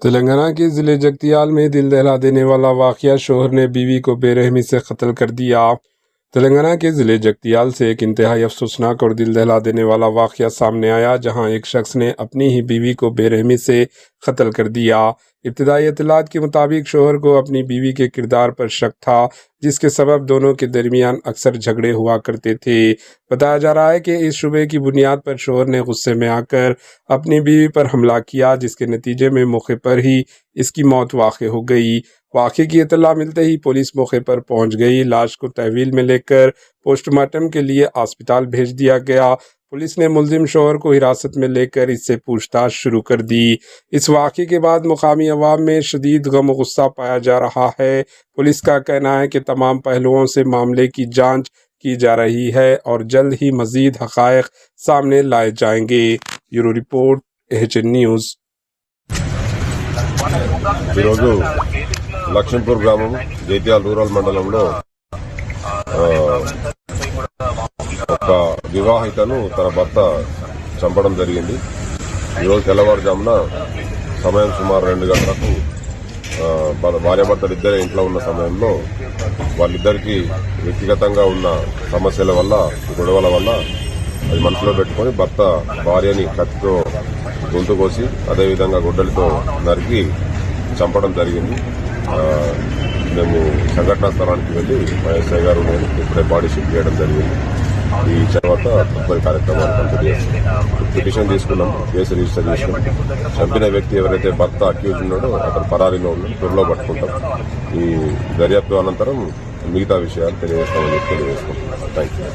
तेलंगाना के जिले जगतियाल में दिल दहला देने वाला वाकया, शोहर ने बीवी को बेरहमी से कत्ल कर दिया। तेलंगाना के जिले जगतियाल से एक इंतहाई अफसोसनाक और दिल दहला देने वाला वाकया सामने आया, जहां एक शख्स ने अपनी ही बीवी को बेरहमी से कत्ल कर दिया। इब्तिदाई इत्तलात के मुताबिक शोहर को अपनी बीवी के किरदार पर शक था, जिसके सबब दोनों के दरमियान अक्सर झगड़े हुआ करते थे। बताया जा रहा है कि इस शुबे की बुनियाद पर शोहर ने गुस्से में आकर अपनी बीवी पर हमला किया, जिसके नतीजे में मौके पर ही इसकी मौत वाक़ हो गई। वाक़े की इत्तला मिलते ही पुलिस मौके पर पहुंच गई। लाश को तहवील में लेकर पोस्टमार्टम के लिए अस्पताल भेज दिया गया। पुलिस ने मुलजिम शोहर को हिरासत में लेकर इससे पूछताछ शुरू कर दी। इस वाक़े के बाद मुकामी अवाम में शदीद गम गुस्सा पाया जा रहा है। पुलिस का कहना है कि तमाम पहलुओं से मामले की जांच की जा रही है और जल्द ही मजीद हक़ाइक़ सामने लाए जाएंगे। Bureau report, HN news. Lakshmipur గ్రామం జైత్యాల రూరల్ మండలంలో ఒక వివాహితను తన భర్త చంపడం జరిగింది. ఈరోజు తెల్లవారుజామున సమయం సుమారు 2 గంటలకు భార్యాభర్తలు ఇద్దరే ఇంట్లో ఉన్న సమయంలో వాళ్ళిద్దరికీ వ్యక్తిగతంగా ఉన్న సమస్యల వల్ల, గొడవల వల్ల అది మనసులో పెట్టుకుని భర్త భార్యని కత్తితో గొంతు కోసి అదేవిధంగా గొడ్డలితో నరికి చంపడం జరిగింది. మేము సంఘటనా స్థలానికి వెళ్లి మా ఎస్ఐ గారు నేను ఇప్పుడే బాడీ షిఫ్ట్ చేయడం జరిగింది. ఈ తర్వాత తదుపరి కార్యక్రమాలు కంప్లీట్ చేస్తాం. పిటిషన్ తీసుకున్నాం, కేసు రిజిస్టర్ చేసుకున్నాం. చంపిన వ్యక్తి ఎవరైతే భర్త అక్యూజ్ ఉన్నాడో అతను పరారీలో ఉన్నాడు, త్వరలో పట్టుకుంటాం. ఈ దర్యాప్తు అనంతరం మిగతా విషయాలు తెలియజేస్తామని తెలియజేసుకుంటున్నాం. Thank you.